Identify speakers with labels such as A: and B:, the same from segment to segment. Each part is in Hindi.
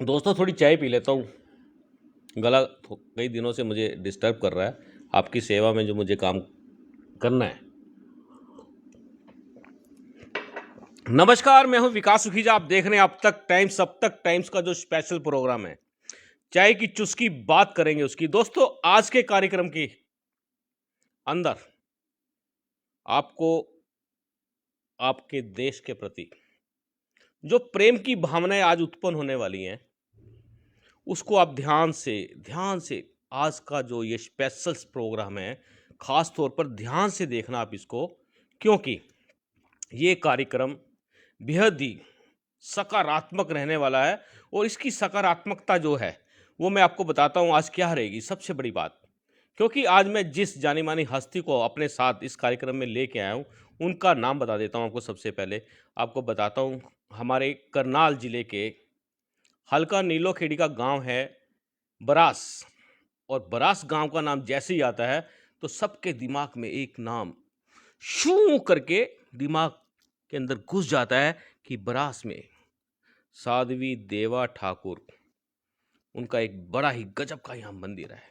A: दोस्तों थोड़ी चाय पी लेता हूँ। गला कई दिनों से मुझे डिस्टर्ब कर रहा है। आपकी सेवा में जो मुझे काम करना है। नमस्कार, मैं हूँ विकास सुखीजा। आप देख रहे हैं अब तक टाइम्स का जो स्पेशल प्रोग्राम है। चाय की चुस्की बात करेंगे उसकी। दोस्तों आज के कार्यक्रम के अंदर आपको आपके देश के प्रति जो प्रेम की भावनाएं आज उत्पन्न होने वाली हैं, उसको आप ध्यान से आज का जो ये स्पेशल प्रोग्राम है, खास तौर पर ध्यान से देखना आप इसको, क्योंकि ये कार्यक्रम बेहद ही सकारात्मक रहने वाला है। और इसकी सकारात्मकता जो है वो मैं आपको बताता हूँ आज क्या रहेगी। सबसे बड़ी बात, क्योंकि आज मैं जिस जानी मानी हस्ती को अपने साथ इस कार्यक्रम में लेके आया हूँ, उनका नाम बता देता हूँ आपको। सबसे पहले आपको बताता हूँ, हमारे करनाल जिले के हल्का नीलोखेड़ी का गांव है बरास। और बरास गांव का नाम जैसे ही आता है तो सबके दिमाग में एक नाम शू करके दिमाग के अंदर घुस जाता है कि बरास में साध्वी देवा ठाकुर, उनका एक बड़ा ही गजब का यहाँ मंदिर है।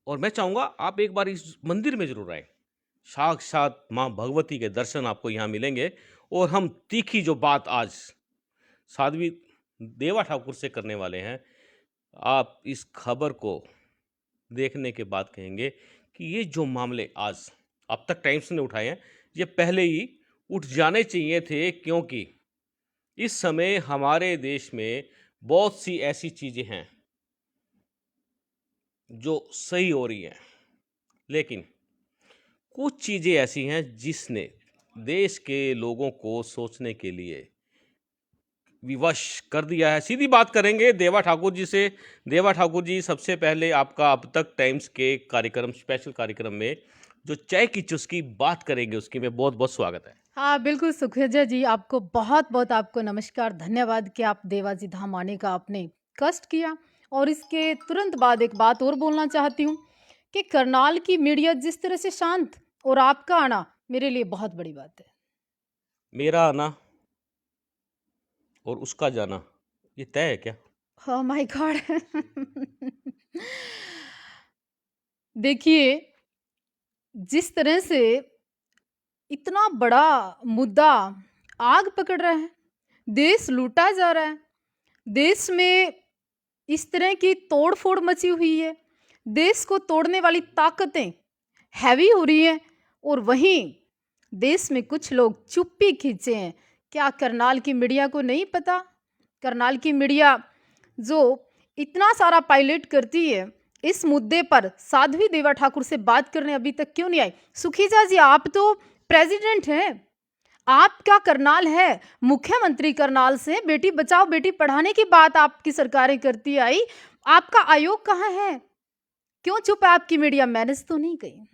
A: और मैं चाहूँगा आप एक बार इस मंदिर में जरूर आए। साक्षात माँ भगवती के दर्शन आपको यहाँ मिलेंगे। और हम तीखी जो बात आज साध्वी देवा ठाकुर से करने वाले हैं, आप इस खबर को देखने के बाद कहेंगे कि ये जो मामले आज अब तक टाइम्स ने उठाए हैं, ये पहले ही उठ जाने चाहिए थे। क्योंकि इस समय हमारे देश में बहुत सी ऐसी चीज़ें हैं जो सही हो रही हैं, लेकिन कुछ चीज़ें ऐसी हैं जिसने देश के लोगों को सोचने के लिए विवश कर दिया है। सीधी बात करेंगे देवा ठाकुर जी से। देवा ठाकुर जी, सबसे पहले आपका अब तक टाइम्स के कार्यक्रम, स्पेशल कार्यक्रम में जो चाय की चुस्की बात करेंगे उसकी में बहुत बहुत स्वागत है।
B: हाँ, बिल्कुल सुखविजय जी, आपको बहुत-बहुत आपको नमस्कार, धन्यवाद कि आप देवाजी धाम आने का आपने कष्ट किया। और इसके तुरंत बाद एक बात और बोलना चाहती हूँ कि करनाल की मीडिया जिस तरह से शांत और आपका आना मेरे लिए बहुत बड़ी बात है।
A: मेरा आना और उसका जाना ये तय है क्या?
B: Oh my God! देखिए, जिस तरह से इतना बड़ा मुद्दा आग पकड़ रहा है, देश लूटा जा रहा है, देश में इस तरह की तोड़-फोड़ मची हुई है, देश को तोड़ने वाली ताकतें हैवी हो रही हैं और वहीं देश में कुछ लोग चुप्पी खींचे हैं। क्या करनाल की मीडिया को नहीं पता? करनाल की मीडिया जो इतना सारा पायलट करती है, इस मुद्दे पर साध्वी देवा ठाकुर से बात करने अभी तक क्यों नहीं आई? सुखीजा जी, आप तो प्रेसिडेंट हैं, आपका करनाल है, मुख्यमंत्री करनाल से बेटी बचाओ बेटी पढ़ाने की बात आपकी सरकारें करती आई, आपका आयोग कहाँ है? क्यों चुप है आपकी मीडिया? मैनेज तो नहीं कही।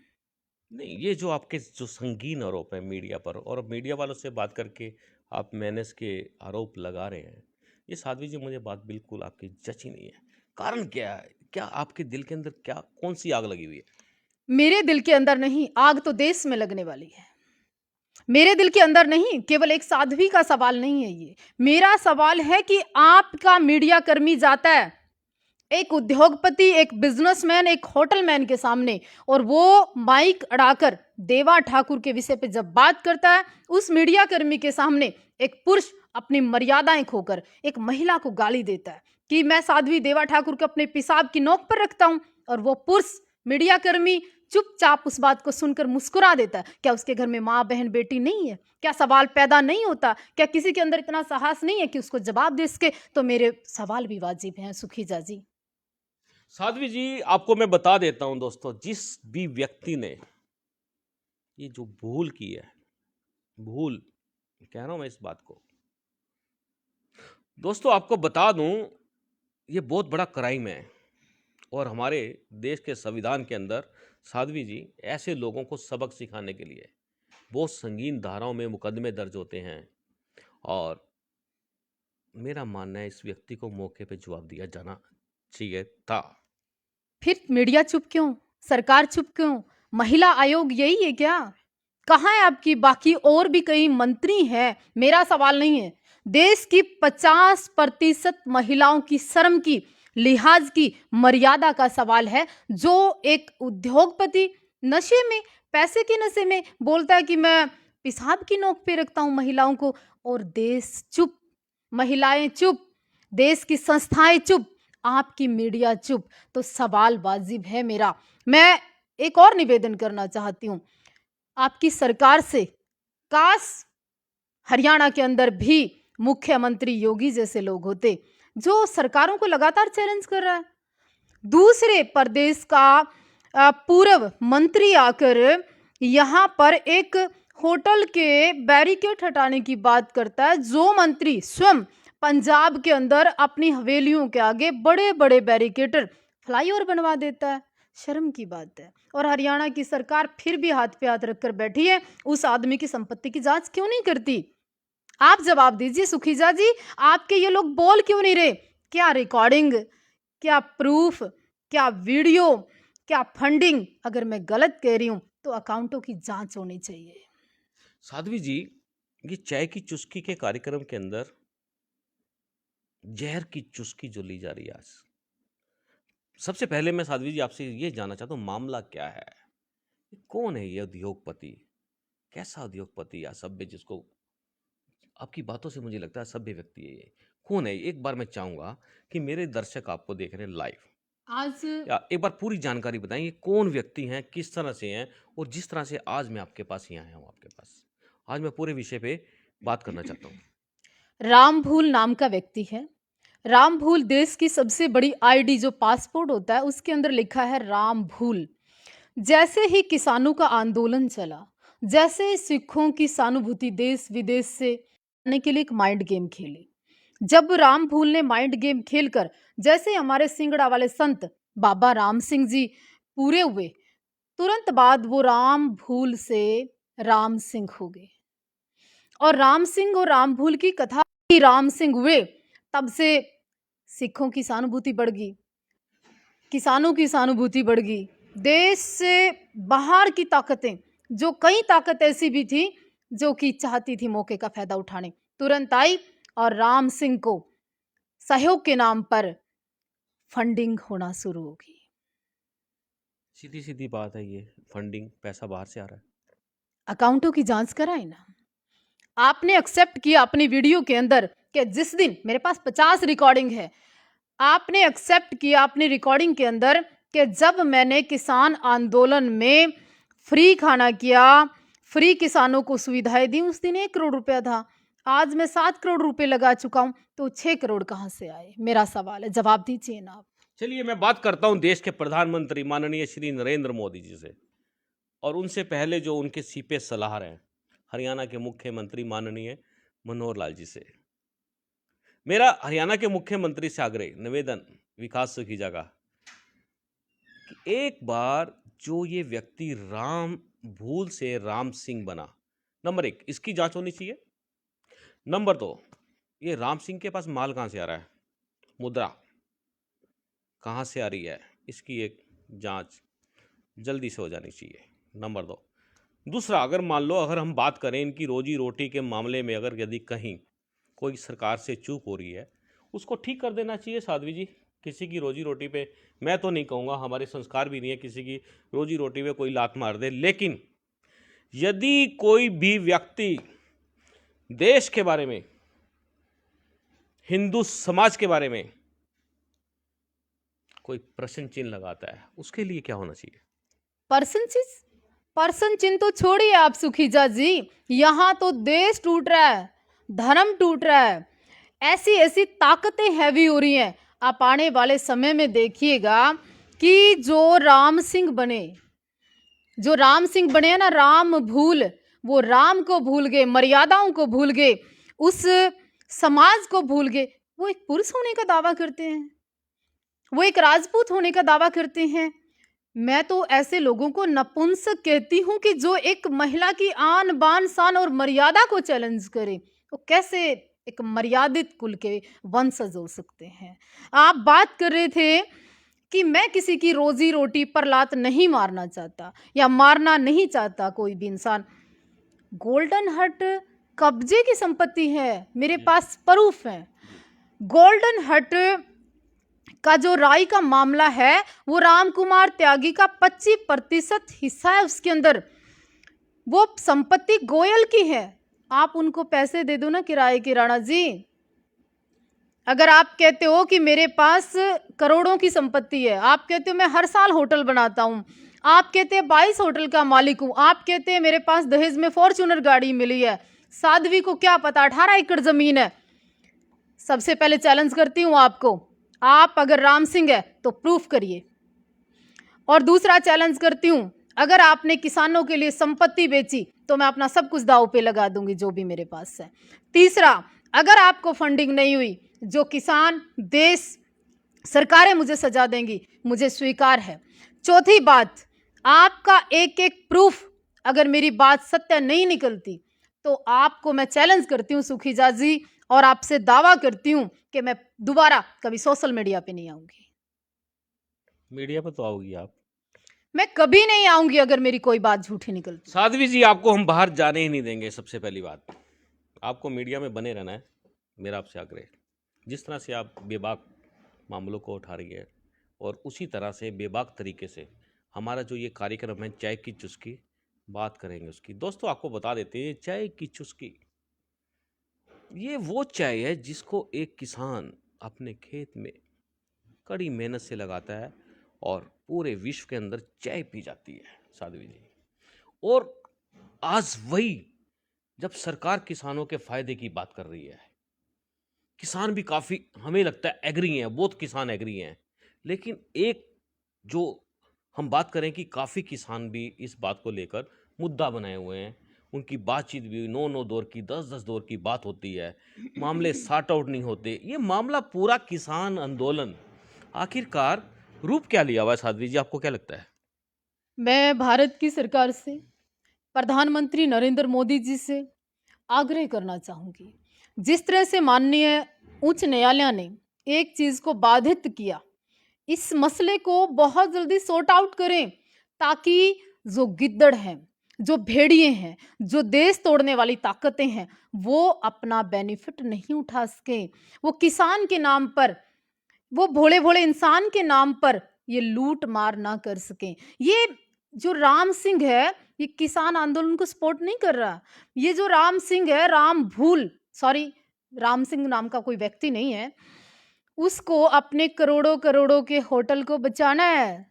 A: नहीं, ये जो आपके जो संगीन आरोप है मीडिया पर, और मीडिया वालों से बात करके आप मैनेज के आरोप लगा रहे हैं, ये साध्वी जी मुझे बात बिल्कुल आपकी जची नहीं है। कारण क्या है? क्या आपके दिल के अंदर क्या कौन सी आग लगी हुई है?
B: मेरे दिल के अंदर नहीं, आग तो देश में लगने वाली है। मेरे दिल के अंदर नहीं, केवल एक साध्वी का सवाल नहीं है ये। मेरा सवाल है कि आपका मीडिया कर्मी जाता है एक उद्योगपति, एक बिजनेसमैन, एक होटलमैन के सामने और वो माइक अड़ाकर देवा ठाकुर के विषय पे जब बात करता है, उस मीडिया कर्मी के सामने एक पुरुष अपनी मर्यादाएं खोकर एक महिला को गाली देता है कि मैं साध्वी देवा ठाकुर को अपने पेशाब की नोक पर रखता हूं, और वो पुरुष मीडिया कर्मी चुपचाप उस बात को सुनकर मुस्कुरा देता है। क्या उसके घर में माँ बहन बेटी नहीं है? क्या सवाल पैदा नहीं होता? क्या किसी के अंदर इतना साहस नहीं है कि उसको जवाब दे सके? तो मेरे सवाल भी वाजिब हैं सुखीजा जी।
A: साध्वी जी, आपको मैं बता देता हूं दोस्तों, जिस भी व्यक्ति ने ये जो भूल की है, भूल कह रहा हूं मैं इस बात को, दोस्तों आपको बता दूं, ये बहुत बड़ा क्राइम है। और हमारे देश के संविधान के अंदर साध्वी जी ऐसे लोगों को सबक सिखाने के लिए बहुत संगीन धाराओं में मुकदमे दर्ज होते हैं। और मेरा मानना है इस व्यक्ति को मौके पे जवाब दिया जाना चाहिए था।
B: फिर मीडिया चुप क्यों? सरकार चुप क्यों? महिला आयोग यही है क्या? कहाँ है आपकी बाकी और भी कई मंत्री हैं? मेरा सवाल नहीं है। देश की 50% महिलाओं की शर्म की, लिहाज की, मर्यादा का सवाल है। जो एक उद्योगपति नशे में, पैसे के नशे में बोलता है कि मैं पेशाब की नोक पे रखता हूं महिलाओं को, और देश चुप, महिलाएं चुप, देश की संस्थाएं चुप, आपकी मीडिया चुप, तो सवाल वाजिब है मेरा। मैं एक और निवेदन करना चाहती हूँ आपकी सरकार से। काश हरियाणा के अंदर भी मुख्यमंत्री योगी जैसे लोग होते, जो सरकारों को लगातार चैलेंज कर रहा है। दूसरे प्रदेश का पूर्व मंत्री आकर यहाँ पर एक होटल के बैरिकेड हटाने की बात करता है, जो मंत्री स्वयं पंजाब के अंदर अपनी हवेलियों के आगे बड़े बड़े बैरिकेड, फ्लाईओवर बनवा देता है। शर्म की बात है। और हरियाणा की सरकार फिर भी हाथ पे हाथ रखकर बैठी है। उस आदमी की संपत्ति की जांच क्यों नहीं करती? आप जवाब दीजिए सुखीजा जी, आपके ये लोग बोल क्यों नहीं रहे? क्या रिकॉर्डिंग, क्या प्रूफ, क्या वीडियो, क्या फंडिंग? अगर मैं गलत कह रही हूं तो अकाउंटों की जांच होनी चाहिए।
A: साध्वी जी, ये चाय की चुस्की के कार्यक्रम के अंदर जहर की चुस्की जो ली जा रही है आज, सबसे पहले मैं साध्वी जी आपसे ये जानना चाहता हूँ, मामला क्या है? कौन है ये उद्योगपति? कैसा उद्योगपति या सभ्य, जिसको आपकी बातों से मुझे लगता है सभ्य व्यक्ति है ये? कौन है? एक बार मैं चाहूंगा कि मेरे दर्शक आपको देख रहे हैं लाइव,
B: आज
A: या एक बार पूरी जानकारी बताएं, ये कौन व्यक्ति हैं, किस तरह से हैं, और जिस तरह से आज मैं आपके पास यहाँ आया हूँ आपके पास, आज मैं पूरे विषय पे बात करना चाहता हूँ।
B: रामभूल नाम का व्यक्ति है। रामभूल देश की सबसे बड़ी आईडी, जो पासपोर्ट होता है उसके अंदर लिखा है रामभूल। जैसे ही किसानों का आंदोलन चला, जैसे सिखों की सहानुभूति देश विदेश से आने के लिए एक माइंड गेम खेली। जब रामभूल ने माइंड गेम खेलकर, जैसे हमारे सिंगड़ा वाले संत बाबा राम सिंह जी पूरे हुए, तुरंत बाद वो रामभूल से राम सिंह हो गए। और राम सिंह और रामभूल की कथा ही राम सिंह हुए, तब से सिखों की सहानुभूति बढ़ गई, किसानों की सहानुभूति बढ़ गई। देश से बाहर की ताकतें, जो कई ताकत ऐसी भी थी जो कि चाहती थी मौके का फायदा उठाने, तुरंत आई और राम सिंह को सहयोग के नाम पर फंडिंग होना शुरू हो गई।
A: सीधी सीधी बात है, ये फंडिंग, पैसा बाहर से आ रहा है।
B: अकाउंटों की जांच कराए ना। आपने एक्सेप्ट किया अपनी वीडियो के अंदर कि जिस दिन मेरे पास 50 रिकॉर्डिंग है, आपने एक्सेप्ट किया अपनी रिकॉर्डिंग के अंदर कि जब मैंने किसान आंदोलन में फ्री खाना किया, फ्री किसानों को सुविधाएं दी, उस दिन 1 करोड़ रुपया था। आज मैं 7 करोड़ रुपए लगा चुका हूं, तो 6 करोड़ कहां से आए? मेरा सवाल है, जवाब दीजिए ना आप।
A: चलिए मैं बात करता हूं देश के प्रधानमंत्री माननीय श्री नरेंद्र मोदी जी से, और उनसे पहले जो उनके सीपे सलाहकार हैं, हरियाणा के मुख्यमंत्री माननीय मनोहर लाल जी से। मेरा हरियाणा के मुख्यमंत्री से आग्रह, निवेदन, विकास सुखीजा का, कि एक बार जो ये व्यक्ति राम भूल से राम सिंह बना, नंबर 1 इसकी जांच होनी चाहिए। नंबर 2, ये राम सिंह के पास माल कहां से आ रहा है, मुद्रा कहां से आ रही है, इसकी एक जांच जल्दी से हो जानी चाहिए। नंबर 2, दूसरा, अगर मान लो अगर हम बात करें इनकी रोजी रोटी के मामले में, अगर यदि कहीं कोई सरकार से चूक हो रही है, उसको ठीक कर देना चाहिए साध्वी जी। किसी की रोजी रोटी पे, मैं तो नहीं कहूँगा, हमारे संस्कार भी नहीं है किसी की रोजी रोटी पे कोई लात मार दे, लेकिन यदि कोई भी व्यक्ति देश के बारे में, हिंदू समाज के बारे में कोई प्रश्न चिन्ह लगाता है, उसके लिए क्या होना चाहिए?
B: पर्सन चिन्ह तो छोड़िए आप सुखीजा जी, यहाँ तो देश टूट रहा है, धर्म टूट रहा है, ऐसी ऐसी ताकतें हैवी हो रही हैं। आप आने वाले समय में देखिएगा कि जो राम सिंह बने हैं ना, राम भूल, वो राम को भूल गए, मर्यादाओं को भूल गए, उस समाज को भूल गए। वो एक पुरुष होने का दावा करते हैं, वो एक राजपूत होने का दावा करते हैं। मैं तो ऐसे लोगों को नपुंसक कहती हूं कि जो एक महिला की आन बान शान और मर्यादा को चैलेंज करे, वो कैसे एक मर्यादित कुल के वंशज हो सकते हैं? आप बात कर रहे थे कि मैं किसी की रोजी रोटी पर लात नहीं मारना चाहता या मारना नहीं चाहता कोई भी इंसान। गोल्डन हट कब्जे की संपत्ति है, मेरे
A: जी
B: पास प्रूफ है।
A: जी
B: गोल्डन हट का जो राय का मामला है, वो राम कुमार त्यागी का 25% हिस्सा है उसके अंदर। वो संपत्ति गोयल की है। आप उनको पैसे दे दो ना किराए की, राणा जी। अगर आप कहते हो कि मेरे पास करोड़ों की संपत्ति है, आप कहते हो मैं हर साल होटल बनाता हूं, आप कहते हैं 22 होटल का मालिक हूं, आप कहते हैं मेरे पास दहेज में फॉर्च्यूनर गाड़ी मिली है, साध्वी को क्या पता 18 एकड़ जमीन है। सबसे पहले चैलेंज करती हूं आपको, आप अगर राम सिंह है तो प्रूफ करिए। और दूसरा चैलेंज करती हूं, अगर आपने किसानों के लिए संपत्ति बेची तो मैं अपना सब कुछ दांव पे लगा दूंगी जो भी मेरे पास है। तीसरा, अगर आपको फंडिंग नहीं हुई, जो किसान, देश, सरकारें मुझे सजा देंगी, मुझे स्वीकार है। चौथी बात, आपका एक एक प्रूफ अगर मेरी बात सत्य नहीं निकलती तो आपको मैं चैलेंज करती हूँ सुखीजा जी, और आपसे दावा करती हूँ कि मैं दोबारा कभी सोशल मीडिया पे नहीं आऊंगी।
A: मीडिया पर तो आओगी आप।
B: मैं कभी नहीं आऊंगी अगर मेरी कोई बात झूठी निकलती।
A: साध्वी जी, आपको हम बाहर जाने ही नहीं देंगे। सबसे पहली बात, आपको मीडिया में बने रहना है, मेरा आपसे आग्रह। जिस तरह से आप बेबाक मामलों को उठा रही है और उसी तरह से बेबाक तरीके से हमारा जो ये कार्यक्रम है चाय की चुस्की, बात करेंगे उसकी। दोस्तों, आपको बता देते हैं, चाय की चुस्की ये वो चाय है जिसको एक किसान अपने खेत में कड़ी मेहनत से लगाता है और पूरे विश्व के अंदर चाय पी जाती है, साध्वी जी। और आज वही, जब सरकार किसानों के फायदे की बात कर रही है, किसान भी काफ़ी, हमें लगता है, एग्री हैं, बहुत किसान एग्री हैं, लेकिन एक जो हम बात करें कि काफ़ी किसान भी इस बात को लेकर मुद्दा बनाए हुए हैं। उनकी बातचीत भी 9-9 दौर की, 10-10 दौर की बात होती है, मामले सॉर्ट आउट नहीं होते। ये मामला पूरा किसान आंदोलन आखिरकार रूप क्या लिया हुआ है, साध्वी जी, आपको क्या लगता है?
B: मैं भारत की सरकार से, प्रधानमंत्री नरेंद्र मोदी जी से आग्रह करना चाहूंगी, जिस तरह से माननीय उच्च न्यायालय ने एक चीज को बाधित किया, इस मसले को बहुत जल्दी सॉर्ट आउट करें, ताकि जो गिद्दड़ हैं, जो भेड़िए हैं, जो देश तोड़ने वाली ताकतें हैं, वो अपना बेनिफिट नहीं उठा सकें। वो किसान के नाम पर, वो भोले भोले इंसान के नाम पर ये लूट मार ना कर सकें। ये जो राम सिंह है, ये किसान आंदोलन को सपोर्ट नहीं कर रहा। ये जो राम सिंह है, राम भूल, सॉरी, राम सिंह नाम का कोई व्यक्ति नहीं है, उसको अपने करोड़ों करोड़ों के होटल को बचाना है।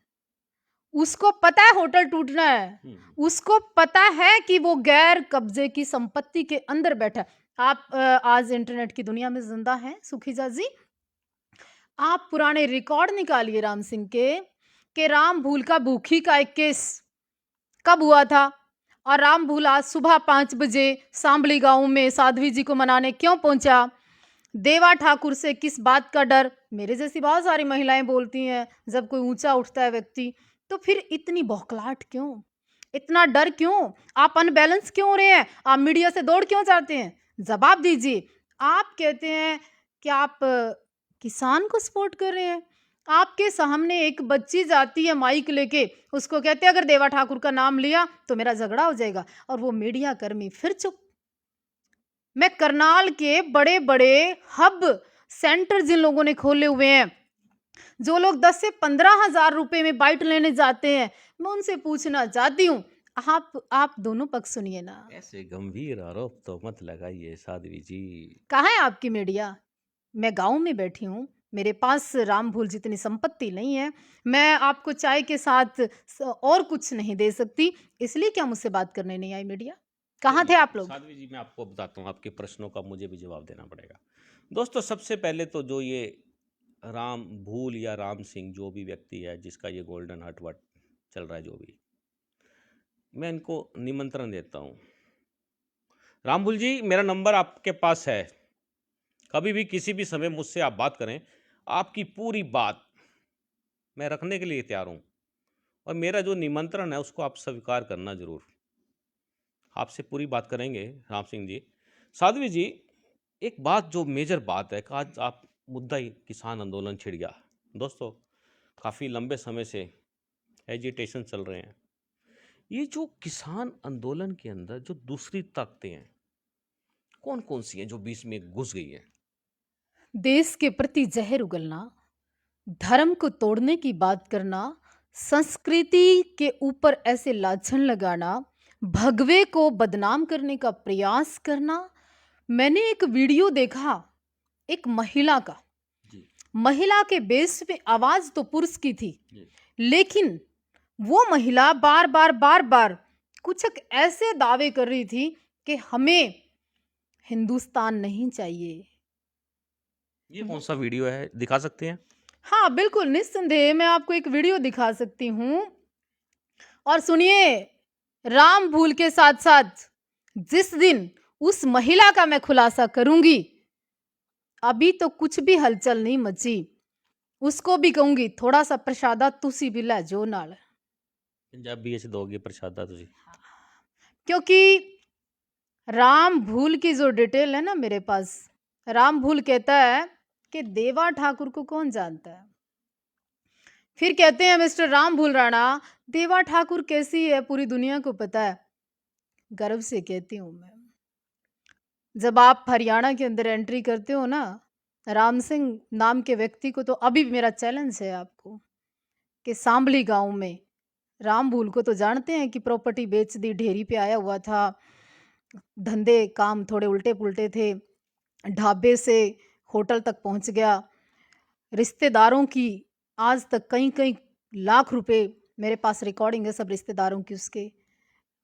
B: उसको पता है होटल टूटना है, उसको पता है कि वो गैर कब्जे की संपत्ति के अंदर बैठा है। आप आज इंटरनेट की दुनिया में जिंदा हैं सुखीजा जी, आप पुराने रिकॉर्ड निकालिए राम सिंह के, कि राम भूल का भूखी का एक केस कब हुआ था, और राम भूल आज सुबह 5 बजे सांबली गांव में साध्वी जी को मनाने क्यों पहुंचा। देवा ठाकुर से किस बात का डर, मेरे जैसी बहुत सारी महिलाएं बोलती हैं, जब कोई ऊंचा उठता है व्यक्ति तो फिर इतनी बौखलाहट क्यों, इतना डर क्यों, आप अनबैलेंस क्यों हो रहे हैं, आप मीडिया से दौड़ क्यों जाते हैं, जवाब दीजिए। आप कहते हैं कि आप किसान को सपोर्ट कर रहे हैं, आपके सामने एक बच्ची जाती है माइक लेके, उसको कहते हैं अगर देवा ठाकुर का नाम लिया तो मेरा झगड़ा हो जाएगा, और वो मीडिया कर्मी फिर चुप। मैं करनाल के बड़े बड़े हब सेंटर जिन लोगों ने खोले हुए हैं, जो लोग 10 से 15 हजार रुपए में बाइट लेने जाते हैं, मैं उनसे पूछना चाहती हूँ, आप दोनों पक्ष सुनिए ना।
A: ऐसे गंभीर आरोप तो मत लगाइए, साध्वी जी।
B: कहाँ है आपकी मीडिया? मैं गांव में बैठी हूँ, मेरे पास राम भूल जितनी संपत्ति नहीं है, मैं आपको चाय के साथ और कुछ नहीं दे सकती, इसलिए क्या मुझसे बात करने नहीं आई मीडिया? कहाँ थे
A: चलिए,
B: आप लोग?
A: साध्वी जी, मैं आपको बताता हूँ, आपके प्रश्नों का मुझे भी जवाब देना पड़ेगा। दोस्तों, सबसे पहले तो जो ये राम भूल या राम सिंह, जो भी व्यक्ति है जिसका ये गोल्डन हट वट चल रहा है, जो भी, मैं इनको निमंत्रण देता हूँ। राम भूल जी, मेरा नंबर आपके पास है, कभी भी किसी भी समय मुझसे आप बात करें, आपकी पूरी बात मैं रखने के लिए तैयार हूँ, और मेरा जो निमंत्रण है उसको आप स्वीकार करना जरूर। आपसे पूरी बात करेंगे राम सिंह जी। साध्वी जी, एक बात जो मेजर बात है कि आज आप मुद्दा ही किसान आंदोलन छिड़ गया। दोस्तों, काफ़ी लंबे समय से एजिटेशन चल रहे हैं। ये जो किसान आंदोलन के अंदर जो दूसरी ताकतें हैं, कौन-कौन सी हैं जो बीच में घुस गई हैं?
B: देश के प्रति जहर उगलना, धर्म को तोड़ने की बात करना, संस्कृति के ऊपर ऐसे लाछन लगाना, भगवे को बदनाम करने का प्रयास करना। मैंने एक वीडियो देखा एक महिला का।
A: जी,
B: महिला के बेस पे आवाज तो पुरुष की थी,
A: जी।
B: लेकिन वो महिला बार-बार कुछ एक ऐसे दावे कर रही थी कि हमें हिंदुस्तान नहीं चाहिए।
A: ये कौन-सा वीडियो है? दिखा सकते हैं?
B: हाँ, बिल्कुल, निस्संदेह मैं आपको एक वीडियो दिखा सकती हूँ और सुनिए, राम भूल के साथ-साथ जिस दिन उस महिला का मैं खुलासा करूँगी, अभी तो कुछ भी हलचल नहीं मची। उसको भी कहूँगी थोड़ा-सा प्रसादा तुसी भी लै जो नाल।
A: पंजाबी च दोगे प्रसादा तुसी।
B: क्योंकि राम भूल की जो डिटेल है ना मेरे पास, राम भूल कहता है कि देवा ठाकुर को कौन जानता है? फिर कहते हैं मिस्टर राम भूल राणा, देवा ठाकुर कैसी है पूरी दुनिया को पता है। गर्व से कहती हूँ मैं। जब आप हरियाणा के अंदर एंट्री करते हो ना, राम सिंह नाम के व्यक्ति को, तो अभी भी मेरा चैलेंज है आपको कि सांभली गांव में राम भूल को तो जानते हैं कि प्रॉपर्टी बेच दी, ढेरी पे आया हुआ था, धंधे काम थोड़े उल्टे पुल्टे थे, ढाबे से होटल तक पहुंच गया, रिश्तेदारों की आज तक कई कई लाख रुपए मेरे पास रिकॉर्डिंग है सब रिश्तेदारों की उसके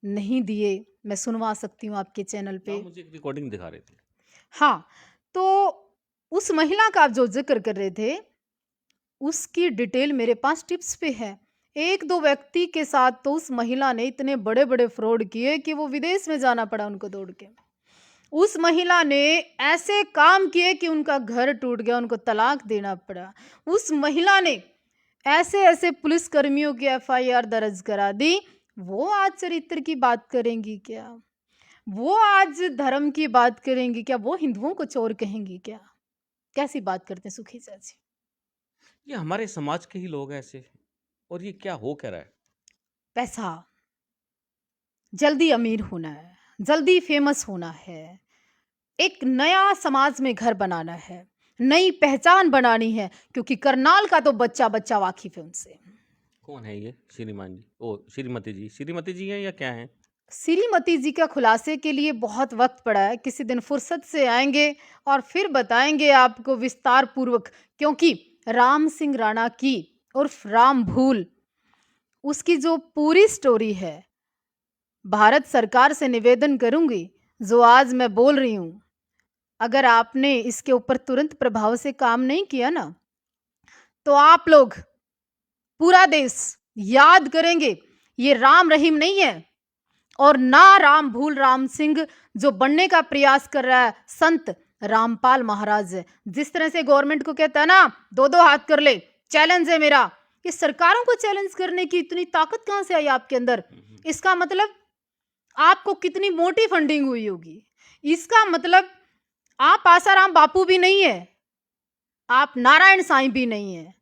B: नहीं दिए। मैं सुनवा सकती हूँ आपके चैनल पे।
A: आप मुझे एक रिकॉर्डिंग दिखा रहे थे।
B: हाँ, तो उस महिला का आप जो जिक्र कर रहे थे, उसकी डिटेल मेरे पास टिप्स पे है। एक दो व्यक्ति के साथ तो उस महिला ने इतने बड़े बड़े फ्रॉड किए कि वो विदेश में जाना पड़ा उनको दौड़ के। उस महिला ने ऐसे काम किए कि उनका घर टूट गया, उनको तलाक देना पड़ा। उस महिला ने ऐसे ऐसे पुलिस कर्मियों की एफआईआर दर्ज करा दी। वो आज चरित्र की बात करेंगी क्या? वो आज धर्म की बात करेंगी क्या? वो हिंदुओं को चोर कहेंगी क्या? कैसी बात करते हैं सुखी चाची?
A: ये हमारे समाज के ही लोग हैं ऐसे, और ये क्या हो क्या रहा है?
B: पैसा, जल्दी अमीर होना है, जल्दी फेमस होना है, एक नया समाज में घर बनाना है, नई पहचान बनानी है, क्योंकि करनाल का तो बच्चा बच्चा वाकिफ है उनसे।
A: कौन है ये श्रीमान जी? ओ श्रीमती जी, श्रीमती जी हैं या क्या हैं?
B: श्रीमती जी का खुलासे के लिए बहुत वक्त पड़ा है, किसी दिन फुर्सत से आएंगे और फिर बताएंगे आपको विस्तार पूर्वक, क्योंकि राम सिंह राणा की उर्फ राम भूल, उसकी जो पूरी स्टोरी है, भारत सरकार से निवेदन करूंगी जो आज मैं बोल रही हूं, अगर आपने इसके ऊपर तुरंत प्रभाव से काम नहीं किया ना, तो आप लोग पूरा देश याद करेंगे ये राम रहीम नहीं है और ना राम भूल राम सिंह जो बनने का प्रयास कर रहा है संत रामपाल महाराज है। जिस तरह से गवर्नमेंट को कहता है ना, दो दो हाथ कर ले, चैलेंज है मेरा, ये सरकारों को चैलेंज करने की इतनी ताकत कहां से आई आपके अंदर? इसका मतलब आपको कितनी मोटी फंडिंग हुई होगी। इसका मतलब आप आसाराम बापू भी नहीं है, आप नारायण साईं भी नहीं है,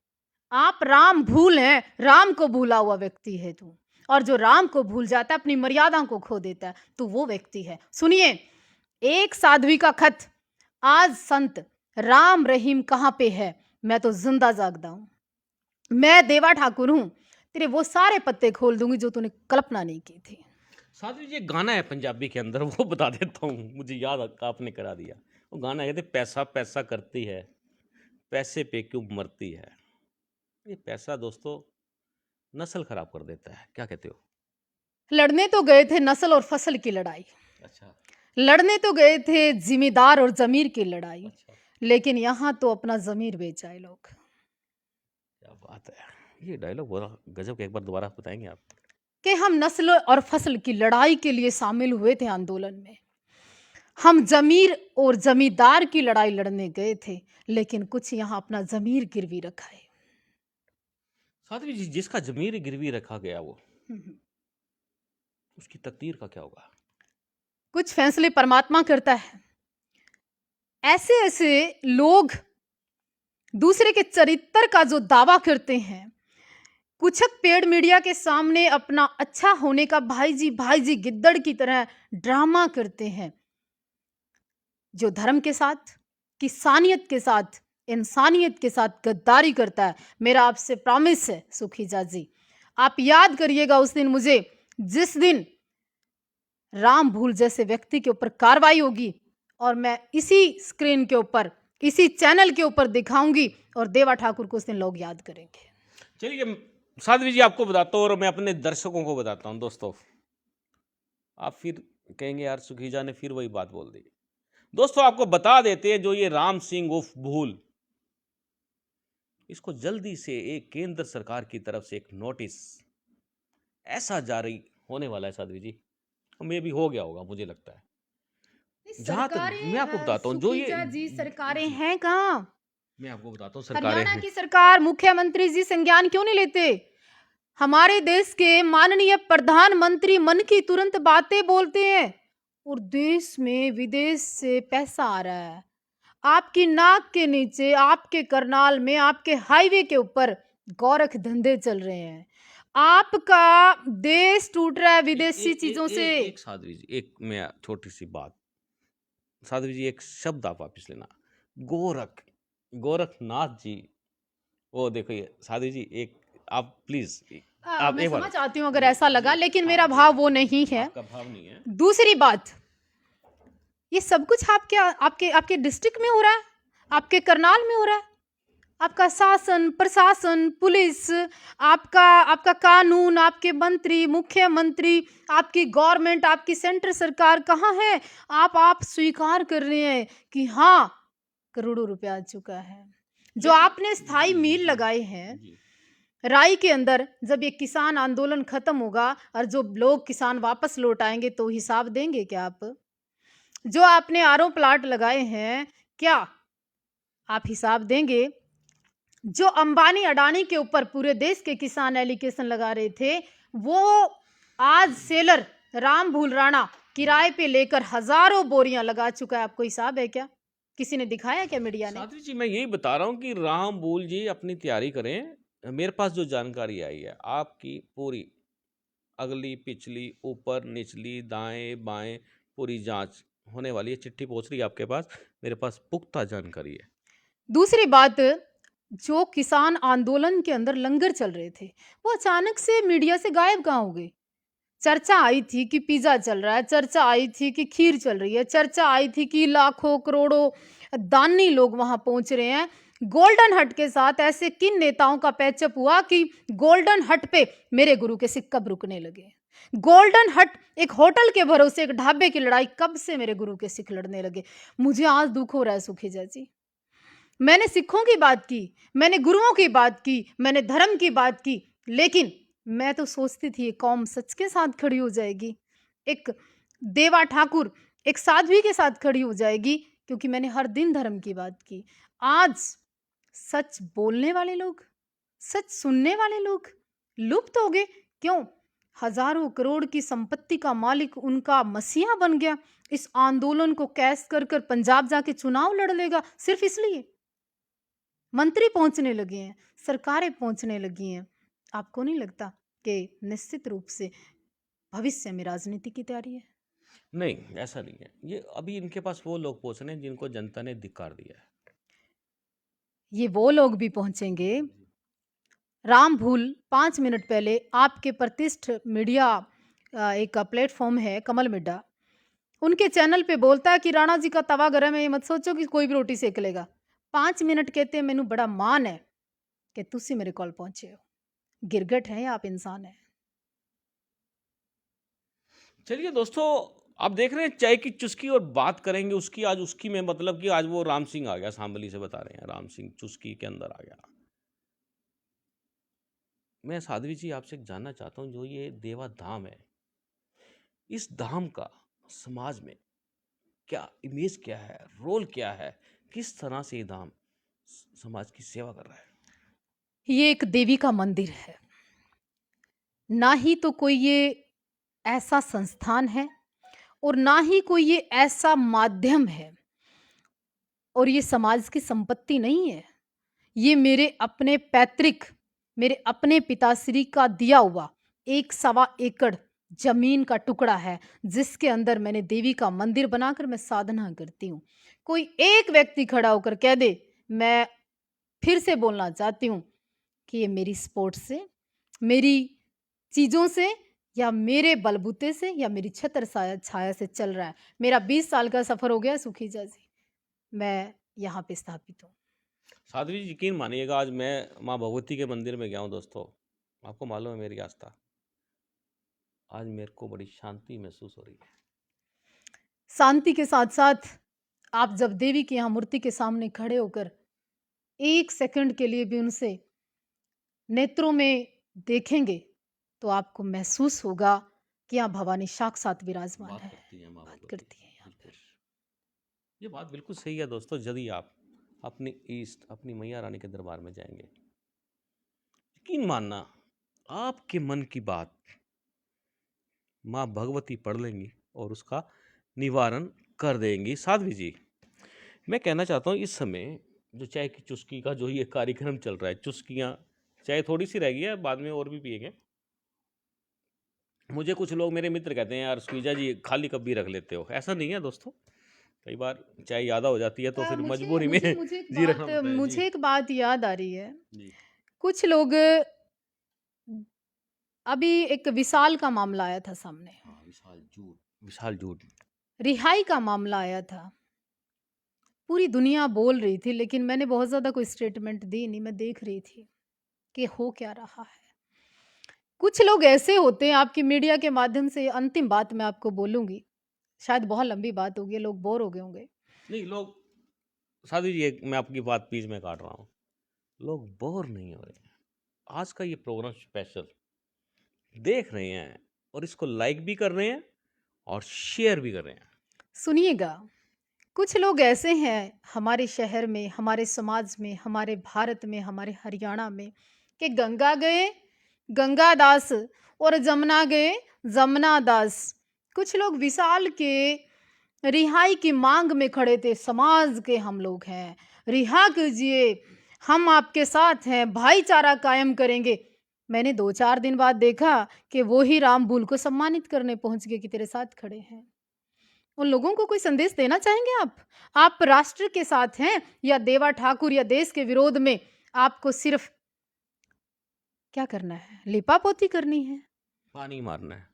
B: आप राम भूल हैं, राम को भूला हुआ व्यक्ति है तू। और जो राम को भूल जाता है, अपनी मर्यादा को खो देता है, तो वो व्यक्ति है। सुनिए, एक साध्वी का खत, आज संत राम रहीम कहाँ पे है? मैं तो जिंदा जागदा हूं, मैं देवा ठाकुर हूं, तेरे वो सारे पत्ते खोल दूंगी जो तूने कल्पना नहीं की थी।
A: साथ में ये गाना है पंजाबी के अंदर, वो बता देता हूँ, मुझे याद आपने करा दिया। वो गाना कहते पैसा पैसा करती है, पैसे पे क्यों मरती है। ये पैसा दोस्तों नस्ल खराब कर देता है, क्या कहते हो?
B: लड़ने तो गए थे नस्ल और फसल की लड़ाई,
A: अच्छा,
B: लड़ने तो गए थे जिम्मेदार और जमीर की लड़ाई,
A: अच्छा,
B: लेकिन यहाँ तो अपना जमीर बेचा है लोग।
A: क्या बात है। ये डायलॉग बड़ा गजब का, एक बार दोबारा बताएंगे आप?
B: कि हम नस्ल और फसल की लड़ाई के लिए शामिल हुए थे आंदोलन में, हम जमीर और जमींदार की लड़ाई लड़ने गए थे, लेकिन कुछ यहाँ अपना जमीर गिरवी रखा है।
A: साथ में जिसका जमीर गिरवी रखा गया वो,
B: हम्म।
A: उसकी तकदीर का क्या होगा?
B: कुछ फैसले परमात्मा करता है। ऐसे ऐसे लोग दूसरे के चरित्र का जो दावा करते हैं, कुछक पेड मीडिया के सामने अपना अच्छा होने का भाई जी गिद्दड़ की तरह ड्रामा करते हैं। जो धर्म के साथ, किसानियत के साथ, इंसानियत के साथ गद्दारी करता है। मेरा आपसे प्रॉमिस है सुखीजा जी, आप याद करिएगा उस दिन मुझे, जिस दिन राम भूल जैसे व्यक्ति के ऊपर कार्रवाई होगी और मैं इसी स्क्रीन के ऊपर, इसी चैनल के ऊपर दिखाऊंगी और देवा ठाकुर को उस दिन लोग याद करेंगे।
A: चलिए साध्वी जी, आपको बताता हूँ और मैं अपने दर्शकों को बताता हूँ। दोस्तों, आप फिर कहेंगे यार सुखीजा ने फिर वही बात बोल दी। दोस्तों, आपको बता देते हैं, जो ये राम सिंह उर्फ भूल, इसको जल्दी से एक केंद्र सरकार की तरफ से एक नोटिस ऐसा जारी होने वाला है साध्वी जी, मे भी हो गया होगा मुझे लगता है। जहां तक मैं आपको बताता हूँ, जो ये
B: सुखीजा जी सरकारें हैं कहाँ?
A: मैं आपको बताता हूँ, सरकारें
B: हरियाणा
A: हैं।
B: की सरकार, मुख्यमंत्री जी संज्ञान क्यों नहीं लेते? हमारे देश के माननीय प्रधानमंत्री मन की तुरंत बातें बोलते हैं और देश में विदेश से पैसा आ रहा है। आपकी नाक के नीचे, आपके करनाल में, आपके हाईवे के ऊपर गोरख धंधे चल रहे हैं। आपका देश टूट रहा है विदेशी चीजों से।
A: एक साध्वी जी, एक मैं छोटी सी बात, साध्वी जी, एक शब्द आप वापिस लेना, गोरखनाथ जी, वो देखो ये साध्वी जी, एक आप प्लीज आप
B: मैं
A: एक बार
B: समझ आती हूँ अगर ऐसा लगा, लेकिन मेरा
A: हाँ,
B: भाव वो नहीं है।
A: आपका भाव नहीं है।
B: दूसरी बात, ये सब कुछ आपके आपके आपके डिस्ट्रिक्ट में हो रहा है, आपके करनाल में हो रहा है। आपका शासन, प्रशासन, पुलिस, आपका आपका कानून, आपके मंत्री, मुख्यमंत्री, आपकी गवर्नमेंट, आपकी सेंट्रल सरकार कहाँ है? आप स्वीकार कर रहे हैं कि हाँ, करोड़ों रुपया आ चुका है। जो आपने स्थायी मील लगाए हैं राई के अंदर, जब ये किसान आंदोलन खत्म होगा और जो लोग किसान वापस लौट आएंगे तो हिसाब देंगे क्या आप? जो आपने आरओ प्लांट लगाए हैं, क्या आप हिसाब देंगे? जो अंबानी अडानी के ऊपर पूरे देश के किसान एलिगेशन लगा रहे थे, वो आज सेलर राम भूल राणा किराए पे लेकर हजारों बोरियां लगा चुका है। आपको हिसाब है क्या? किसी ने दिखाया क्या मीडिया ने?
A: साध्वी जी, मैं यही बता रहा हूँ कि राम भूल जी अपनी तैयारी करें। मेरे पास जो जानकारी आई है, आपकी पूरी अगली पिछली ऊपर निचली दाएं बाएं पूरी जांच होने वाली है। चिट्ठी पहुंच रही है आपके पास, मेरे पास पुख्ता जानकारी है।
B: दूसरी बात, जो किसान आंदोलन के अंदर लंगर चल रहे थे, वो अचानक से मीडिया से गायब कहाँ हो गए? चर्चा आई थी कि पिज्जा चल रहा है, चर्चा आई थी कि खीर चल रही है, चर्चा आई थी कि लाखों करोड़ों दानी लोग वहां पहुंच रहे हैं। गोल्डन हट के साथ ऐसे किन नेताओं का पैचअप हुआ कि गोल्डन हट पे मेरे गुरु के सिख कब रुकने लगे? गोल्डन हट एक होटल के भरोसे, एक ढाबे की लड़ाई कब से मेरे गुरु के सिख लड़ने लगे? मुझे आज दुख हो रहा है सुखीजा जी। मैंने सिखों की बात की, मैंने गुरुओं की बात की, मैंने धर्म की बात की, लेकिन मैं तो सोचती थी ये कौम सच के साथ खड़ी हो जाएगी, एक देवा ठाकुर एक साध्वी के साथ खड़ी हो जाएगी, क्योंकि मैंने हर दिन धर्म की बात की। आज सच बोलने वाले लोग, सच सुनने वाले लोग लुप्त हो गए। क्यों? हजारों करोड़ की संपत्ति का मालिक उनका मसीहा बन गया। इस आंदोलन को कैश कर कर पंजाब जाके चुनाव लड़ लेगा, सिर्फ इसलिए। मंत्री पहुंचने लगे हैं, सरकारें पहुंचने लगी हैं। आपको नहीं लगता कि निश्चित रूप से भविष्य में राजनीति की तैयारी है?
A: नहीं, ऐसा नहीं है। ये अभी इनके पास वो लोग पहुंच रहे हैं जिनको जनता ने धिक्कार दिया है।
B: ये वो लोग भी पहुंचेंगे। राम भूल 5 मिनट पहले आपके प्रतिष्ठित मीडिया एक प्लेटफॉर्म है कमल मिड्डा, उनके चैनल पे बोलता है कि राणा जी का तवा गरम है, ये मत सोचो कि कोई भी रोटी सेक लेगा। 5 मिनट कहते हैं, मैनू बड़ा मान है कि तुसी मेरे कॉल पहुंचे हो। गिरगट है या आप इंसान है?
A: चलिए दोस्तों, आप देख रहे हैं चाय की चुस्की और बात करेंगे उसकी। आज उसकी में मतलब कि आज वो राम सिंह आ गया, शामली से बता रहे हैं, राम सिंह चुस्की के अंदर आ गया। मैं साध्वी जी आपसे जानना चाहता हूं, जो ये देवा धाम है, इस धाम का समाज में क्या इमेज, क्या है, रोल क्या है, किस तरह से ये धाम समाज की सेवा कर रहा है?
B: ये एक देवी का मंदिर है, ना ही तो कोई ये ऐसा संस्थान है और ना ही कोई ये ऐसा माध्यम है, और ये समाज की संपत्ति नहीं है। ये मेरे अपने पैतृक, मेरे अपने पिताश्री का दिया हुआ 1 सवा एकड़ जमीन का टुकड़ा है जिसके अंदर मैंने देवी का मंदिर बनाकर मैं साधना करती हूँ। कोई एक व्यक्ति खड़ा होकर कह दे, मैं फिर से बोलना चाहती हूँ कि ये मेरी स्पोर्ट से, मेरी चीज़ों से या मेरे बलबूते से या मेरी छत्र छाया छाया से चल रहा है। मेरा 20 साल का सफ़र हो गया सुखीजा जी। मैं यहाँ पे स्थापित हूँ।
A: साध्वी जी, यकीन मानिएगा, आज मैं माँ भगवती के मंदिर में गया हूँ दोस्तों। आपको मालूम है मेरी आस्था, आज मेरे को बड़ी शांति महसूस हो रही है।
B: शांति के साथ-साथ आप जब देवी की यहाँ मूर्ति के सामने खड़े होकर 1 सेकंड के लिए भी उनसे नेत्रों में देखेंगे, तो आपको महसूस होगा कि यहाँ भवानी साक्षात विराजमान
A: बात
B: है,
A: करती हैं माँ
B: बात
A: भगवती,
B: करती है यहाँ
A: बिल्कुल।
B: पर।
A: ये बात बिल्कुल सही है दोस्तों। यदि आप अपने ईष्ट, अपनी मैया रानी के दरबार में जाएंगे, यकीन मानना, आपके मन की बात माँ भगवती पढ़ लेंगी और उसका निवारण कर देंगी। साध्वी जी, मैं कहना चाहता हूँ, इस समय जो चाय की चुस्की का जो ये कार्यक्रम चल रहा है, चुस्कियाँ, चाय थोड़ी सी रह गई है, बाद में और भी पिएंगे। मुझे कुछ लोग, मेरे मित्र, कहते हैं यार सुखीजा जी खाली कप भी रख लेते हो। ऐसा नहीं है दोस्तों, कई बार चाय ज़्यादा हो जाती है तो फिर
B: मुझे
A: मजबूरी में
B: मुझे मुझे एक
A: जी रखना
B: बात
A: पड़ता है। जी
B: मुझे एक बात याद आ रही है।
A: जी।
B: कुछ लोग अभी एक विशाल का मामला आया था सामने,
A: हाँ, विशाल झूठ।
B: रिहाई का मामला आया था। पूरी दुनिया बोल रही थी लेकिन मैंने बहुत ज़्यादा कोई स्टेटमेंट दी नहीं, मैं देख रही थी कि हो क्या रहा है। कुछ लोग ऐसे होते हैं, आपकी मीडिया के माध्यम से अंतिम बात मैं आपको बोलूँगी, शायद बहुत लंबी बात होगी, लोग बोर हो गए होंगे।
A: नहीं लोग, साधु जी, मैं आपकी बात बीच में काट रहा हूँ, लोग बोर नहीं हो रहे हैं। आज का ये प्रोग्राम स्पेशल देख रहे हैं और इसको लाइक भी कर रहे हैं और शेयर भी कर रहे हैं।
B: सुनिएगा, कुछ लोग ऐसे हैं हमारे शहर में, हमारे समाज में, हमारे भारत में, हमारे हरियाणा में कि गंगा गए गंगा दास और जमुना गए जमुना दास। कुछ लोग विशाल के रिहाई की मांग में खड़े थे। समाज के हम लोग हैं, रिहा कीजिए, हम आपके साथ हैं, भाईचारा कायम करेंगे। मैंने 2-4 दिन बाद देखा कि वो ही राम बुल को सम्मानित करने पहुंच गए कि तेरे साथ खड़े हैं। उन लोगों को कोई संदेश देना चाहेंगे आप? आप राष्ट्र के साथ हैं या देवा ठाकुर या देश के विरोध में आपको सिर्फ क्या करना है? लिपापोती करनी है।
A: पानी मारना है।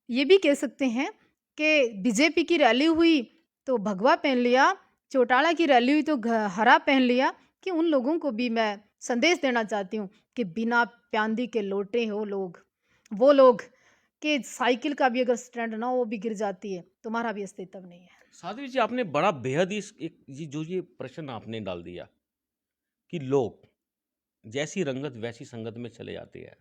B: ये भी कह सकते हैं कि बीजेपी की रैली हुई तो भगवा पहन लिया, चौटाला की रैली हुई तो हरा पहन लिया। कि उन लोगों को भी मैं संदेश देना चाहती हूँ कि बिना प्यांदी के लौटे हो लोग, वो लोग कि साइकिल का भी अगर स्टैंड ना हो वो भी गिर जाती है, तुम्हारा भी अस्तित्व नहीं है।
A: साध्वी जी, आपने बड़ा बेहद ही एक ये प्रश्न आपने डाल दिया कि लोग जैसी रंगत वैसी संगत में चले जाते हैं।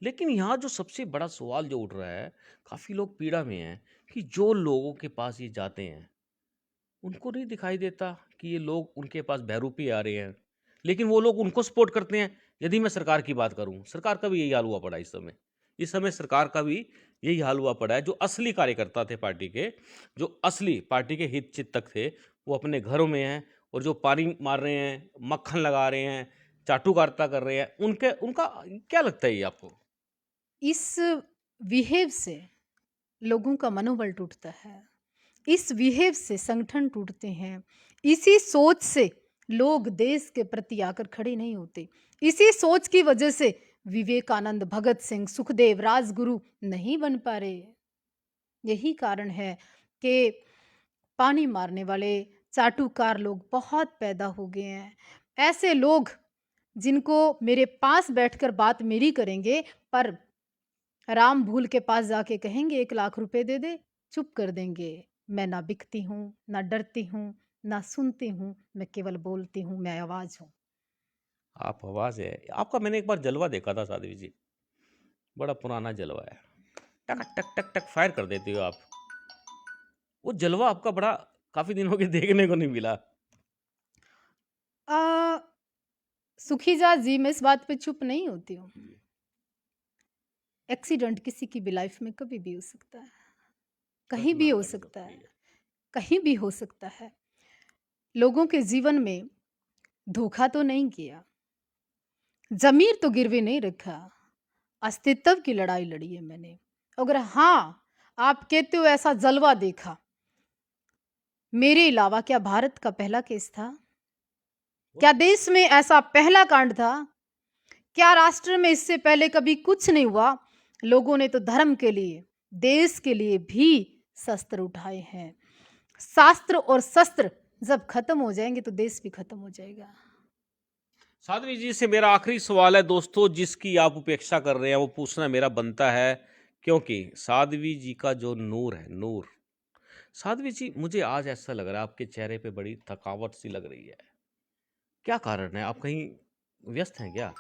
A: लेकिन यहाँ जो सबसे बड़ा सवाल जो उठ रहा है, काफ़ी लोग पीड़ा में हैं कि जो लोगों के पास ये जाते हैं, उनको नहीं दिखाई देता कि ये लोग उनके पास बहरूपी आ रहे हैं, लेकिन वो लोग उनको सपोर्ट करते हैं। यदि मैं सरकार की बात करूं, सरकार का भी यही हाल हुआ पड़ा है इस समय सरकार का भी यही हाल हुआ पड़ा है। जो असली कार्यकर्ता थे पार्टी के, जो असली पार्टी के हित चिंतक थे, वो अपने घरों में हैं, और जो पानी मार रहे हैं, मक्खन लगा रहे हैं, चाटुकारिता कर रहे हैं, उनके उनका क्या लगता है ये आपको?
B: इस विहेव से लोगों का मनोबल टूटता है, इस विहेव से संगठन टूटते हैं, इसी सोच से लोग देश के प्रति आकर खड़े नहीं होते। इसी सोच की वजह से विवेकानंद, भगत सिंह, सुखदेव, राजगुरु नहीं बन पा रहे। यही कारण है कि पानी मारने वाले चाटुकार लोग बहुत पैदा हो गए हैं। ऐसे लोग जिनको मेरे पास बैठकर बात मेरी करेंगे, पर राम भूल के पास जाके कहेंगे 1 लाख रुपए दे दे, चुप कर देंगे। मैं ना बिकती हूँ, ना डरती हूँ, ना सुनती हूँ, मैं केवल बोलती हूँ, मैं आवाज़ हूँ।
A: आप आवाज़ है आपका, मैंने एक बार जलवा देखा था साध्वी जी, बड़ा पुराना जलवा है, टक टक टक टक फायर कर देते हो आप। वो जलवा आपका बड़ा काफी दिनों के देखने को नहीं मिला।
B: अ, सुखीजा जी, मैं इस बात पे चुप नहीं होती हूँ। एक्सीडेंट किसी की भी लाइफ में कभी भी हो सकता है, कहीं भी
A: घटना
B: हो
A: घट
B: सकता
A: सकती
B: है,
A: है।
B: कहीं भी हो सकता है। लोगों के जीवन में धोखा तो नहीं किया, ज़मीर तो गिरवी नहीं रखा, अस्तित्व की लड़ाई लड़ी है मैंने। अगर हाँ, आप कहते हो ऐसा जलवा देखा, मेरे अलावा क्या भारत का पहला केस था? क्या देश में ऐसा पहला कांड था? क्या राष्ट्र में इससे पहले कभी कुछ नहीं हुआ? लोगों ने तो धर्म के लिए, देश के लिए भी शस्त्र उठाए हैं। शास्त्र और शस्त्र जब खत्म हो जाएंगे तो देश भी खत्म हो जाएगा।
A: साध्वी जी से मेरा आखिरी सवाल है दोस्तों, जिसकी आप उपेक्षा कर रहे हैं वो पूछना मेरा बनता है, क्योंकि साध्वी जी का जो नूर है, नूर। साध्वी जी, मुझे आज ऐसा लग रहा है आपके चेहरे पे बड़ी थकावट सी लग रही है। क्या कारण है? आप कहीं व्यस्त हैं क्या?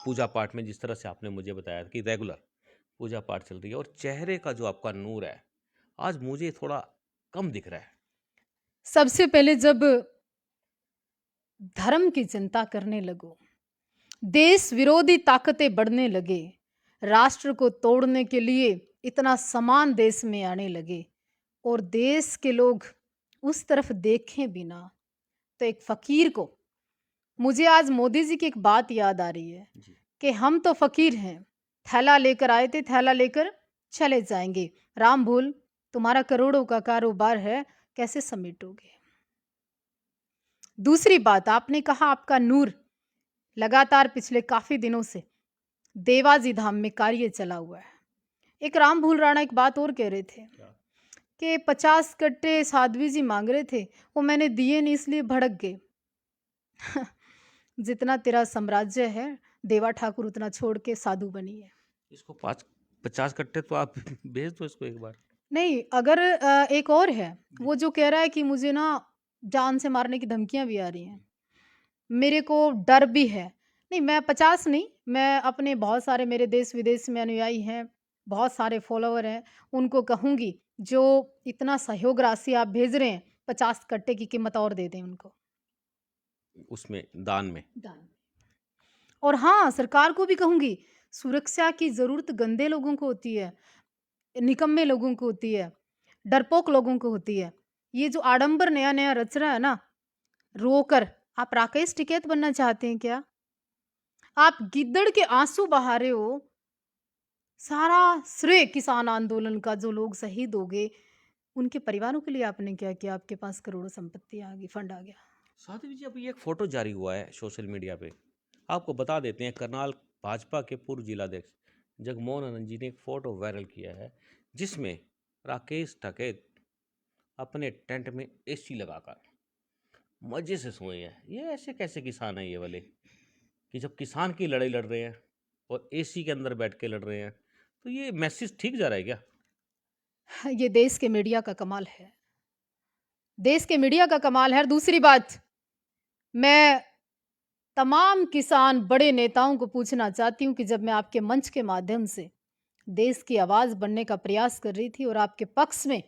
A: पूजा पाठ में जिस तरह से आपने मुझे बताया कि रेगुलर पूजा पाठ चल रही है, और चेहरे का जो आपका नूर है आज मुझे थोड़ा कम दिख रहा है।
B: सबसे पहले जब धर्म की चिंता करने लगो, देश विरोधी ताकतें बढ़ने लगे, राष्ट्र को तोड़ने के लिए इतना सामान देश में आने लगे और देश के लोग उस तरफ देखें बिना, तो एक फकीर को, मुझे आज मोदी जी की एक बात याद आ रही है
A: जी।
B: कि हम तो फकीर हैं, थैला लेकर आए थे, थैला लेकर चले जाएंगे। राम बोल, तुम्हारा करोड़ों का कारोबार है, कैसे समेटोगे? दूसरी बात, आपने कहा आपका नूर लगातार पिछले काफी दिनों से देवाजी धाम में कार्य चला हुआ है। एक राम भूल राणा एक बात और कह रहे थे
A: क्या?
B: कि 50 कट्टे साध्वी जी मांग रहे थे, वो मैंने दिए नहीं इसलिए भड़क गए। जितना तेरा साम्राज्य है, देवा ठाकुर उतना छोड़ के साधु बनी है।
A: इसको 50 कट्टे तो आप भेज दो इसको एक बार।
B: नहीं, अगर एक और है, वो जो कह रहा है कि मुझे ना जान से मारने की धमकियां भी आ रही हैं, मेरे को डर भी है। नहीं, मैं 50 नहीं, मैं अपने बहुत सारे मेरे देश विदेश में अनुयायी हैं, बहुत सारे फॉलोवर हैं, उनको कहूंगी जो इतना सहयोग राशि आप भेज रहे हैं, 50 कट्टे की कीमत और दे दें उनको
A: उसमें दान में।
B: दान। और हाँ, सरकार को भी कहूंगी, सुरक्षा की जरूरत गंदे लोगों को होती है, निकम्मे लोगों को होती है, डरपोक लोगों को होती है। ये जो आडंबर नया नया रच रहा है ना, रोकर, आप राकेश टिकैत बनना चाहते हैं क्या? आप गिद्दड़ के आंसू बहा रहे हो। सारा श्रेय किसान आंदोलन का, जो लोग शहीद हो गए, उनके परिवारों के लिए आपने क्या किया? आपके पास करोड़ों संपत्ति आ गई, फंड आ गया।
A: साध्वी जी, अभी एक फोटो जारी हुआ है सोशल मीडिया पे, आपको बता देते हैं। करनाल भाजपा के पूर्व जिलाध्यक्ष जगमोहन आनंद जी ने एक फोटो वायरल किया है, जिसमें राकेश टिकैत अपने टेंट में एसी लगाकर मजे से सोए हैं। ये ऐसे कैसे किसान हैं ये वाले, कि जब किसान की लड़ाई लड़ रहे हैं और एसी के अंदर बैठ के लड़ रहे हैं, तो ये मैसेज ठीक जा रहा है क्या?
B: ये देश के मीडिया का कमाल है, देश के मीडिया का कमाल है। और दूसरी बात, मैं तमाम किसान बड़े नेताओं को पूछना चाहती हूँ कि जब मैं आपके मंच के माध्यम से देश की आवाज बनने का प्रयास कर रही थी और आपके पक्ष में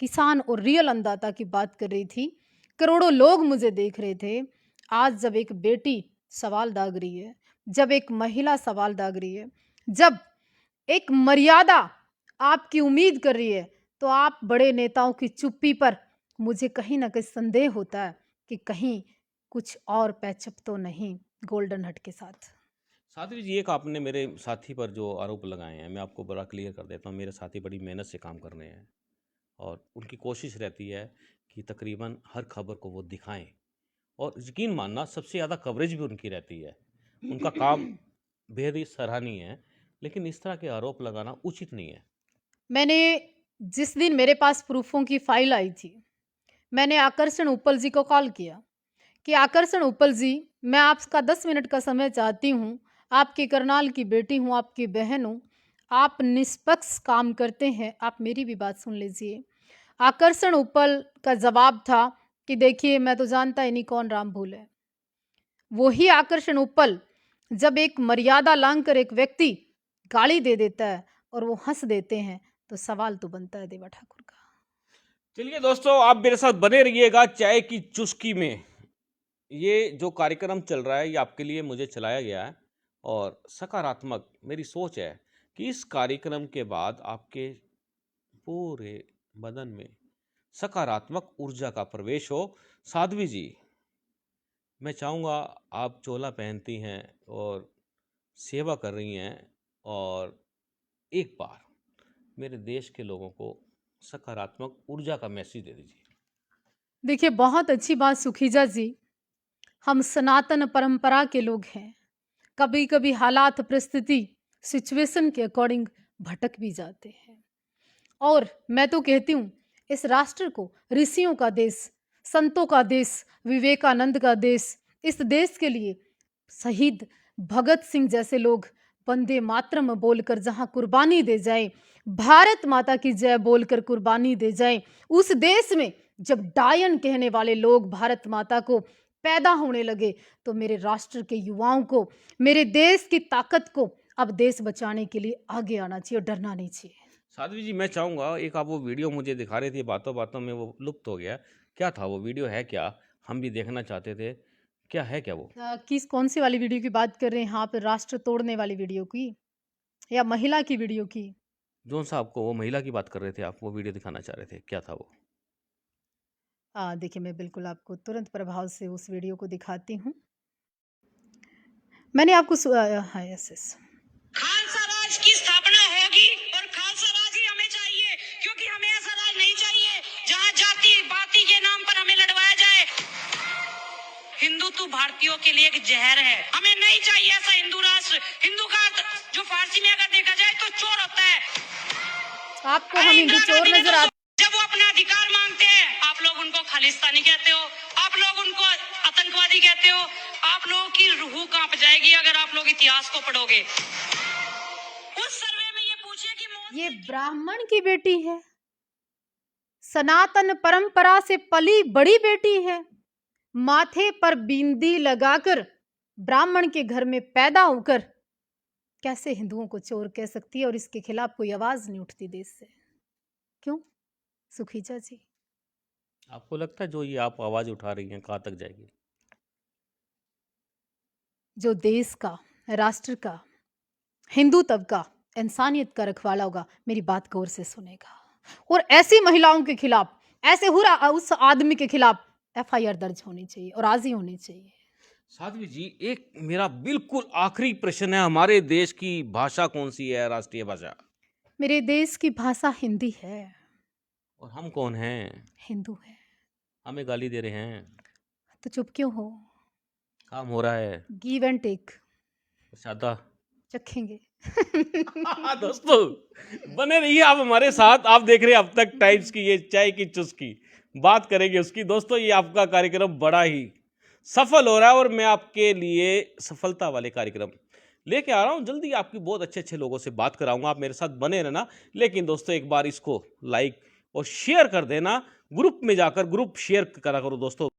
B: किसान और रियल अन्नदाता की बात कर रही थी, करोड़ों लोग मुझे देख रहे थे। आज जब एक बेटी सवाल दाग रही है, जब एक महिला सवाल दाग रही है, जब एक मर्यादा आपकी उम्मीद कर रही है, तो आप बड़े नेताओं की चुप्पी पर मुझे कहीं ना कहीं संदेह होता है कि कहीं कुछ और पैचअप तो नहीं गोल्डन हट के साथ।
A: साथी जी, एक आपने मेरे साथी पर जो आरोप लगाए हैं, मैं आपको बड़ा क्लियर कर देता हूँ। मेरे साथी बड़ी मेहनत से काम कर रहे हैं और उनकी कोशिश रहती है कि तकरीबन हर खबर को वो दिखाएं, और यकीन मानना सबसे ज़्यादा कवरेज भी उनकी रहती है। उनका काम बेहद ही सराहनीय है, लेकिन इस तरह के आरोप लगाना उचित नहीं है।
B: मैंने, जिस दिन मेरे पास प्रूफों की फाइल आई थी, मैंने आकर्षण उपल जी को कॉल किया कि आकर्षण उपल जी, मैं आपका 10 मिनट का समय चाहती हूँ, आपकी करनाल की बेटी हूँ, आपकी बहन हूँ, आप निष्पक्ष काम करते हैं, आप मेरी भी बात सुन लीजिए। आकर्षण उपल का जवाब था कि देखिए, मैं तो जानता ही नहीं कौन राम भूल है। वही आकर्षण उपल जब एक मर्यादा लांघकर एक व्यक्ति गाली दे देता है और वो हंस देते हैं, तो सवाल तो बनता है देवा ठाकुर का।
A: चलिए दोस्तों, आप मेरे साथ बने रहिएगा चाय की चुस्की में। ये जो कार्यक्रम चल रहा है, ये आपके लिए मुझे चलाया गया है, और सकारात्मक मेरी सोच है कि इस कार्यक्रम के बाद आपके पूरे बदन में सकारात्मक ऊर्जा का प्रवेश हो। साध्वी जी, मैं चाहूँगा, आप चोला पहनती हैं और सेवा कर रही हैं, और एक बार मेरे देश के लोगों को सकारात्मक ऊर्जा का मैसेज दे दीजिए।
B: देखिए, बहुत अच्छी बात सुखीजा जी। हम सनातन परंपरा के लोग हैं। कभी-कभी हालात, परिस्थिति, सिचुएशन के अकॉर्डिंग भटक भी जाते हैं। और मैं तो कहती हूँ, इस राष्ट्र को ऋषियों का देश, संतों का देश, विवेकानंद का देश, इस देश के लिए शहीद भगत सिंह जैसे लोग वंदे मातरम बोलकर जहां कुर्बानी दे जाएं, भारत माता की जय बोलकर कुर्बानी दे जाएं, उस देश में जब डायन कहने वाले लोग भारत माता को पैदा होने लगे, तो मेरे राष्ट्र के युवाओं को, मेरे देश की ताकत को अब देश बचाने के लिए आगे आना चाहिए और डरना नहीं चाहिए।
A: साध्वी जी, मैं चाहूँगा, एक आप वो वीडियो मुझे दिखा रहे थे, बातों-बातों में वो लुप्त हो गया। क्या था वो वीडियो, है क्या? हम भी देखना चाहते थे। क्या है क्या वो?
B: किस कौन सी वाली वीडियो की बात कर रहे हैं आप? राष्ट्र तोड़ने वाली वीडियो की या महिला की वीडियो की?
A: जौन-सा आपको वो महिला की बात कर रहे थे आप, वो वीडियो दिखाना चाह रहे थे, क्या था वो?
B: देखिए, मैं बिल्कुल आपको तुरंत प्रभाव से उस वीडियो को दिखाती हूँ। मैंने आपको हाँ, यस यस।
C: खालसा राज की स्थापना होगी और खालसा राज ही हमें चाहिए, क्योंकि हमें ऐसा राज नहीं चाहिए जहां जाति पाति के नाम पर हमें लड़वाया जाए। हिंदुत्व भारतीयों के लिए एक जहर है। हमें नहीं चाहिए ऐसा हिंदू राष्ट्र। हिंदू का अर्थ जो फारसी में अगर देखा जाए तो चोर होता है।
B: आपको हम हिंदू
C: इंदिरा
B: चोर
C: गांधी ने
B: नजर
C: तो
B: आते?
C: जब वो अपना अधिकार मांगते हैं, आप लोग उनको खालिस्तानी कहते हो, आप लोग उनको आतंकवादी कहते हो। आप लोगों की रूह कांप जाएगी अगर आप लोग इतिहास को पढ़ोगे। उस सर्वे में ये पूछिए कि
B: ये ब्राह्मण की बेटी है, सनातन परंपरा से पली बड़ी बेटी है, माथे पर बिंदी लगाकर ब्राह्मण के घर में पैदा होकर कैसे हिंदुओं को चोर कह सकती है और इसके खिलाफ कोई आवाज नहीं उठती देश से? क्यों सुखीजा जी?
A: आपको लगता है जो ये आप आवाज़ उठा रही हैं, कहाँ तक जाएगी?
B: जो देश का, राष्ट्र का, हिंदुत्व का, इंसानियत का रखवाला होगा, मेरी बात गौर से सुनेगा और ऐसी महिलाओं के खिलाफ, ऐसे उस आदमी के खिलाफ एफआईआर दर्ज होनी चाहिए और आज ही होनी चाहिए।
A: साध्वी जी, एक मेरा बिल्कुल आखिरी प्रश्न है, हमारे देश की भाषा कौन सी है, राष्ट्रीय भाषा?
B: मेरे देश की भाषा हिंदी है।
A: और हम कौन हैं?
B: हिंदू है।
A: हमें गाली दे रहे हैं।
B: तो चुप क्यों हो?
A: काम हो रहा है।
B: गिव एंड टेक
A: शादा
B: चखेंगे।
A: दोस्तों, बने रहिए आप हमारे साथ। आप देख रहे हैं अब तक टाइम्स की ये चाय की चुस्की, बात करेंगे उसकी। दोस्तों, ये आपका कार्यक्रम बड़ा ही सफल हो रहा है और मैं आपके लिए सफलता वाले कार्यक्रम लेके आ रहा हूं। जल्दी आपकी बहुत अच्छे अच्छे लोगों से बात कराऊंगा, आप मेरे साथ बने रहना। लेकिन दोस्तों, एक बार इसको लाइक और शेयर कर देना, ग्रुप में जाकर ग्रुप शेयर करा करो दोस्तों।